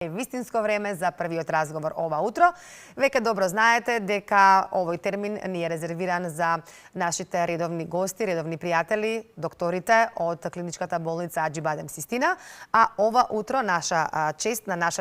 Вистинско време за првиот разговор ова утро. Веќе добро знаете дека овој термин ни е резервиран за нашите редовни гости, редовни пријатели, докторите од клиничката болница Аџи-Бадем Систина. А ова утро наша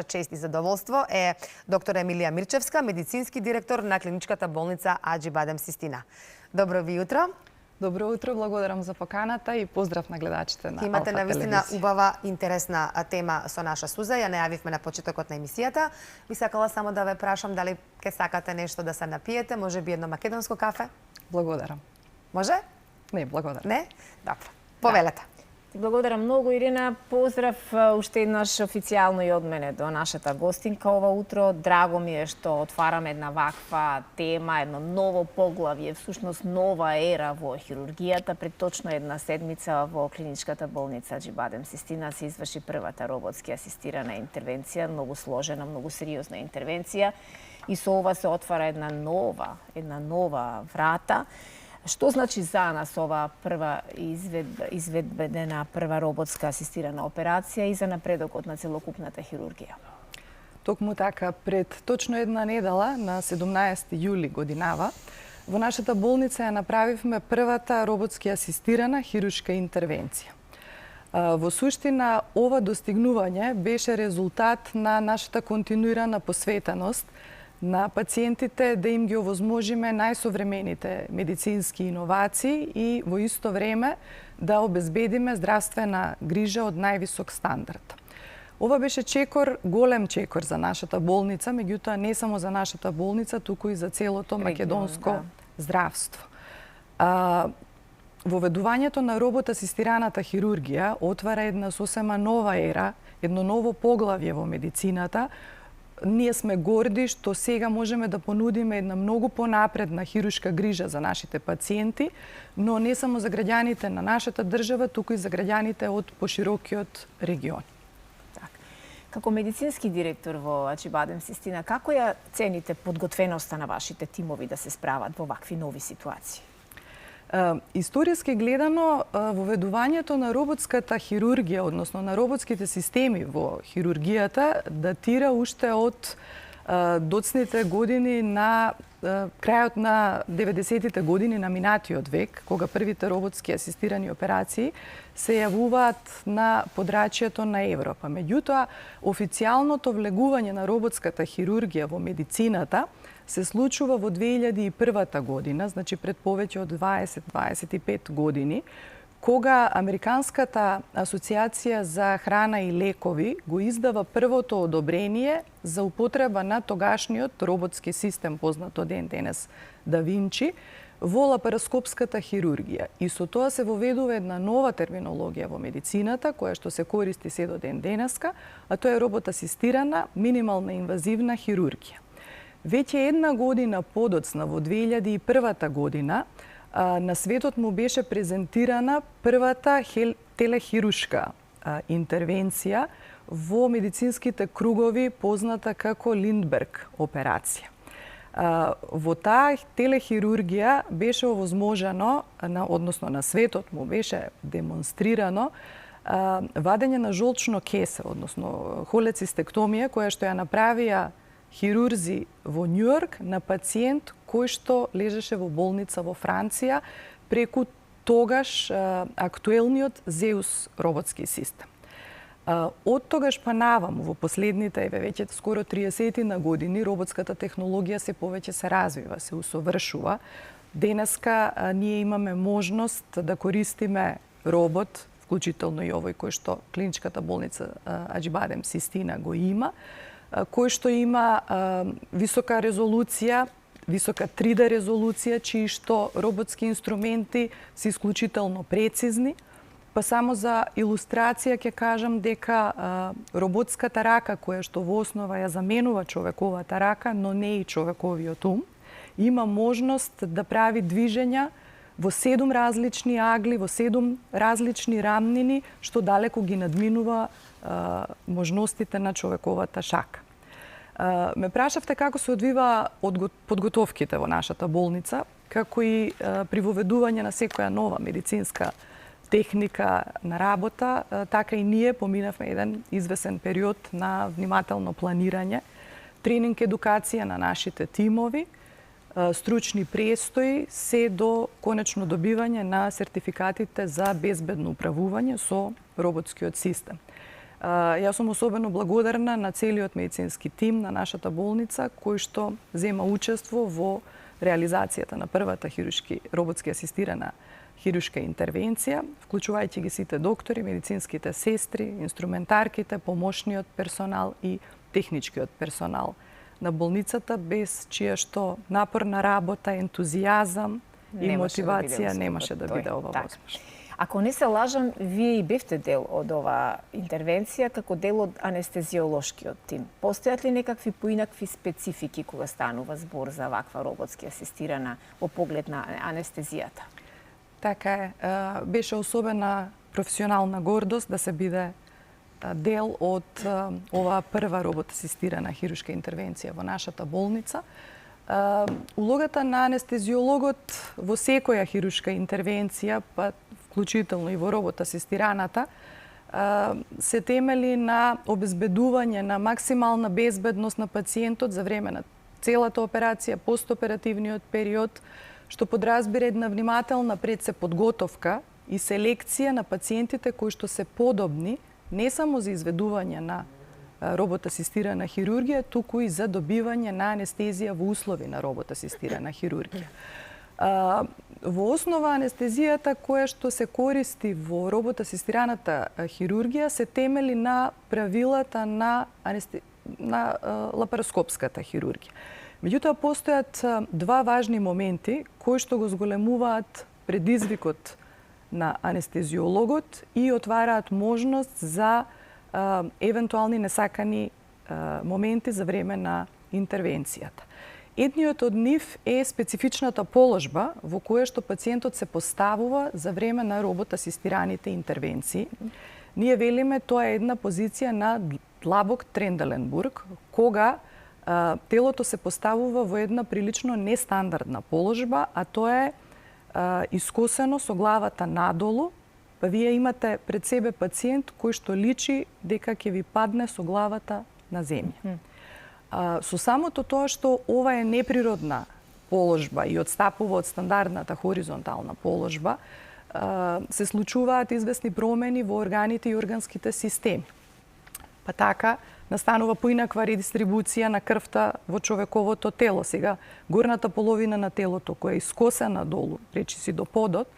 чест и задоволство е доктор Емилија Мирчевска, медицински директор на клиничката болница Аџи-Бадем Систина. Добро ви утро. Добро утро, благодарам за поканата и поздрав на гледачите на Имате Алфа навистина телевизија. убава, интересна тема со наша Суза. Ја најавивме на почетокот на емисијата. Би сакала само да ве прашам дали ке сакате нешто да се напиете, може би едно македонско кафе? Благодарам. Може? Не, благодарам. Не? Добро. Повелете. Ти благодарам многу, Ирина. Поздрав уште еднаш официјално и од мене до нашата гостинка ова утро. Драго ми е што отвараме една ваква тема, едно ново поглавје, всушност нова ера во хирургијата. Пред точно една седмица во клиничката болница Аџи-Бадем Систина се изврши првата роботски асистирана интервенција, многу сложена, многу сериозна интервенција. И со ова се отвара една нова врата. Што значи за нас ова прва изведбена прва роботска асистирана операција и за напредокот на целокупната хирургија? Токму така, пред точно една недела, на 17 јули годинава, во нашата болница ја направивме првата роботски асистирана хируршка интервенција. Во суштина, ова достигнување беше резултат на нашата континуирана посветеност на пациентите да им ги овозможиме најсовремените медицински иновации и во исто време да обезбедиме здравствена грижа од највисок стандард. Ова беше голем чекор за нашата болница, меѓутоа не само за нашата болница, туку и за целото македонско здравство. Воведувањето на робот асистираната хирургија отвара една сосема нова ера, едно ново поглавје во медицината. Ние сме горди што сега можеме да понудиме една многу понапредна хируршка грижа за нашите пациенти, но не само за граѓаните на нашата држава, туку и за граѓаните од поширокиот регион. Како медицински директор во Аџи-Бадем Систина, како ја цените подготвеноста на вашите тимови да се справат во вакви нови ситуации? Историски гледано, воведувањето на роботската хирургија, односно на роботските системи во хирургијата, датира уште од доцните години на крајот на 90-тите години на минатиот век, кога првите роботски асистирани операции се јавуваат на подрачјето на Европа. Меѓутоа, официјалното влегување на роботската хирургија во медицината се случува во 2001 година, значи пред повеќе од 20-25 години, кога Американската асоциација за храна и лекови го издава првото одобрение за употреба на тогашниот роботски систем, познат од ден денес Да Винчи, во лапароскопската хирургија. И со тоа се воведува една нова терминологија во медицината, која што се користи се до ден денеска, а тоа е робот асистирана минимална инвазивна хирургија. Веќе една година подоцна, во 2001 година, на светот му беше презентирана првата телехирушка интервенција во медицинските кругови, позната како Линдберг операција. Во таа телехирургија беше овозможено, односно на светот му беше демонстрирано, вадење на жолчно кесе, односно холецистектомија, која што ја направија хирурзи во Њујорк на пациент кој што лежеше во болница во Франција преку тогаш актуелниот Зеус роботски систем. Од тогаш па наваму во последните веќе скоро 30 на години роботската технологија се повеќе се развива, се усовршува. Денеска ние имаме можност да користиме робот, вклучително и овој кој што клиничката болница Аџи-Бадем Систина го има, кој што има висока резолуција, висока 3D резолуција, чии што роботски инструменти се исклучително прецизни. Па само за илустрација ќе кажам дека роботската рака, која што во основа ја заменува човековата рака, но не и човековиот ум, има можност да прави движења во 7 различни агли, во 7 различни рамнини, што далеку ги надминува можностите на човековата шака. Ме прашавте како се одвива подготовките во нашата болница, како и при воведување на секоја нова медицинска техника на работа, така и ние поминавме еден извесен период на внимателно планирање, тренинг, едукација на нашите тимови, стручни престои, се до конечно добивање на сертификатите за безбедно управување со роботскиот систем. Јас сум особено благодарна на целиот медицински тим на нашата болница, кој што зема учество во реализацијата на првата роботски асистирана хируршка интервенција, вклучувајќи ги сите доктори, медицинските сестри, инструментарките, помошниот персонал и техничкиот персонал на болницата, без чија што напорна работа, ентузијазам и мотивација немаше да биде ова возможно. Ако не се лажам, вие и бевте дел од оваа интервенција како дел од анестезиолошкиот тим. Постојат ли некакви поинакви специфики кога станува збор за ваква роботски асистирана во поглед на анестезијата? Така е. Беше особена професионална гордост да се биде дел од оваа прва робот-асистирана хируршка интервенција во нашата болница. Улогата на анестезиологот во секоја хируршка интервенција, па вклучително и во робот-асистираната, се темели на обезбедување на максимална безбедност на пациентот за време на целата операција, постоперативниот период, што подразбира една внимателна пред се подготовка и селекција на пациентите кои што се подобни не само за изведување на робот-асистирана хирургија, туку и за добивање на анестезија во услови на робот-асистирана хирургија. Во основа анестезијата која што се користи во робот-асистираната хирургија се темели на правилата на лапароскопската хирургија. Меѓутоа, постојат два важни моменти кои што го зголемуваат предизвикот на анестезиологот и отвараат можност за евентуални несакани моменти за време на интервенцијата. Едниот од нив е специфичната положба во која што пациентот се поставува за време на робот-асистираните интервенции. Ние велиме тоа е една позиција на длабок Тренделенбург, кога телото се поставува во една прилично нестандардна положба, а тоа е искосено со главата надолу, па вие имате пред себе пациент кој што личи дека ќе ви падне со главата на земја. Со самото тоа што ова е неприродна положба и отстапува од стандардната хоризонтална положба, се случуваат известни промени во органите и органските системи. Па така, настанува поинаква редистрибуција на крвта во човековото тело. Сега, горната половина на телото, која е искосена долу, речиси до подот,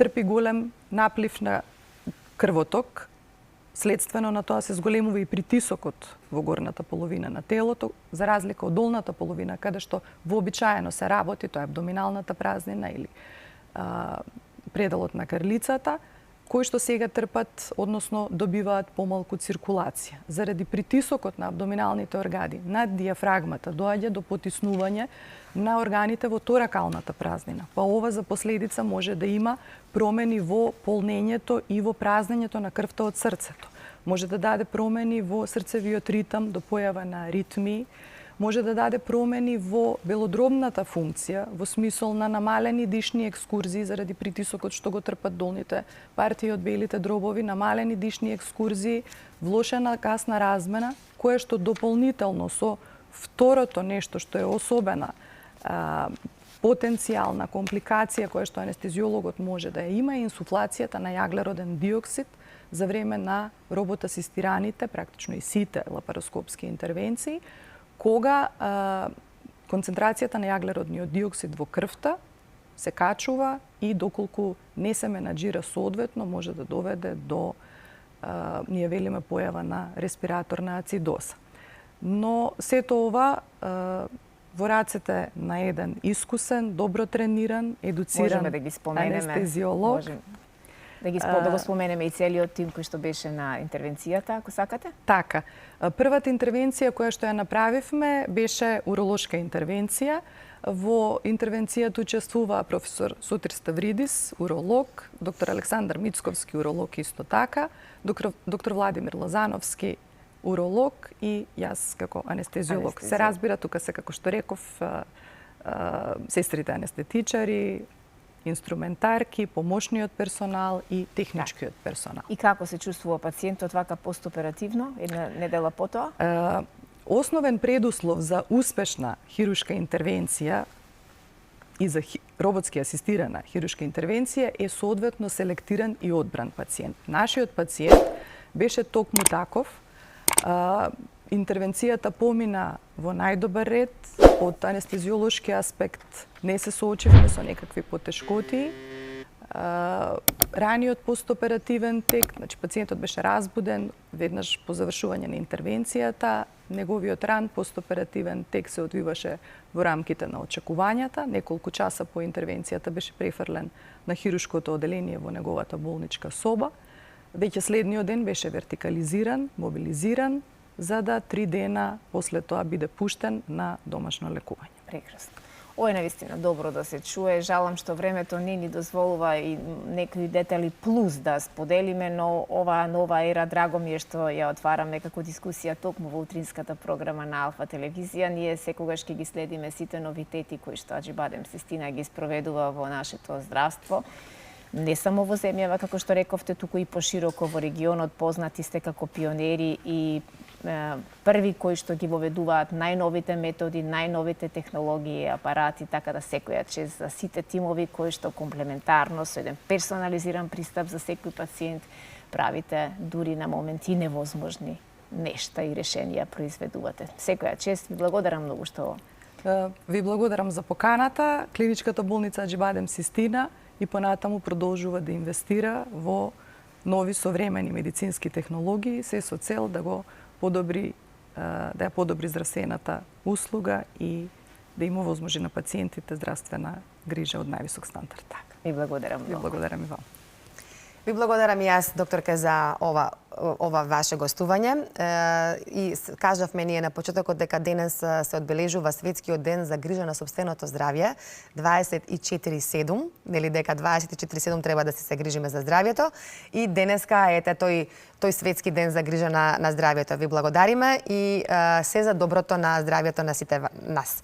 трпи голем наплив на крвоток. Следствено на тоа се зголемува и притисокот во горната половина на телото, за разлика од долната половина, каде што вообичаено се работи, тоа е абдоминалната празнина или пределот на крлицата, кои што сега трпат, односно добиваат помалку циркулација. Заради притисокот на абдоминалните органи над диафрагмата доаѓа до потиснување на органите во торакалната празнина. Па ова за последица може да има промени во полнењето и во празнењето на крвта од срцето. Може да даде промени во срцевиот ритам, до појава на аритмии, може да даде промени во белодробната функција, во смисол на намалени дишни екскурзии заради притисокот што го трпат долните партии од белите дробови, намалени дишни екскурзии, влошена гасна размена, кое што дополнително со второто нешто што е особена потенцијална компликација која што анестезиологот може да ја има, е инсуфлацијата на јаглероден диоксид за време на робот-асистираните, практично и сите лапароскопски интервенции, кога концентрацијата на јаглеродниот диоксид во крвта се качува и доколку не се менаџира соодветно, може да доведе до, ние велиме, појава на респираторна ацидоза. Но сето ова во рацете на еден искусен, добро трениран, едуциран анестезиолог. Да го споменеме и целиот тим кој што беше на интервенцијата, ако сакате? Така. Првата интервенција која што ја направивме беше уролошка интервенција. Во интервенцијата учествува професор Сотир Ставридис, уролог, доктор Александар Мицковски, уролог исто така, доктор Владимир Лозановски, уролог и јас како анестезиолог. Се разбира, тука се, како што реков, сестрите анестетичари, инструментарки, помошниот персонал и техничкиот персонал. И како се чувствува пациентот вака постоперативно, една недела потоа? Основен предуслов за успешна хируршка интервенција и за роботски асистирана хируршка интервенција е соодветно селектиран и одбран пациент. Нашиот пациент беше токму таков. Интервенцијата помина во најдобар ред, од анестезиолошки аспект не се соочивме со некакви потешкоти. Раниот постоперативен тек, значи пациентот беше разбуден веднаш по завршување на интервенцијата, неговиот ран постоперативен тек се одвиваше во рамките на очекувањата, неколку часа по интервенцијата беше префрлен на хируршкото оделение во неговата болничка соба. Веќе следниот ден беше вертикализиран, мобилизиран, за да 3 дена после тоа биде пуштен на домашно лекување. Прекрасно. Ова е навистина добро да се чуе. Жалам што времето не ни дозволува и некои детали плюс да споделиме, но оваа нова ера, драго ми е што ја отвараме како дискусија токму во утринската програма на Алфа телевизија. Ние секогаш ќе ги следиме сите новитети кои што Аџибадем Систина ги спроведува во нашето здравство. Не само во земјава, како што рековте, туку и пошироко во регионот. Познати сте како пионери и први кои што ги воведуваат најновите методи, најновите технологии и апарати, така да секоја чест за сите тимови кои што комплементарно со еден персонализиран пристап за секој пациент правите дури на моменти невозможни нешта и решенија произведувате. Секоја чест, ви благодарам многу што Ви благодарам за поканата. Клиничката болница Аџибадем Систина и понатаму продолжува да инвестира во нови современи медицински технологии, се со цел да го подобри, да ја подобри здравствената услуга и да има возможи на пациентите здравствена грижа од највисок стандард. Ви благодарам Ви многу. благодарам и вам. Ви благодарам и јас, докторка, за ова ваше гостување. И кажавме ние на почетокот дека денес се одбележува Светскиот ден за грижа на сопственото здравје, 24/7, нели дека 24/7 треба да се грижиме за здравјето. И денеска ете тој Светски ден за грижа на здравјето. Ви благодариме и се за доброто на здравјето на сите нас.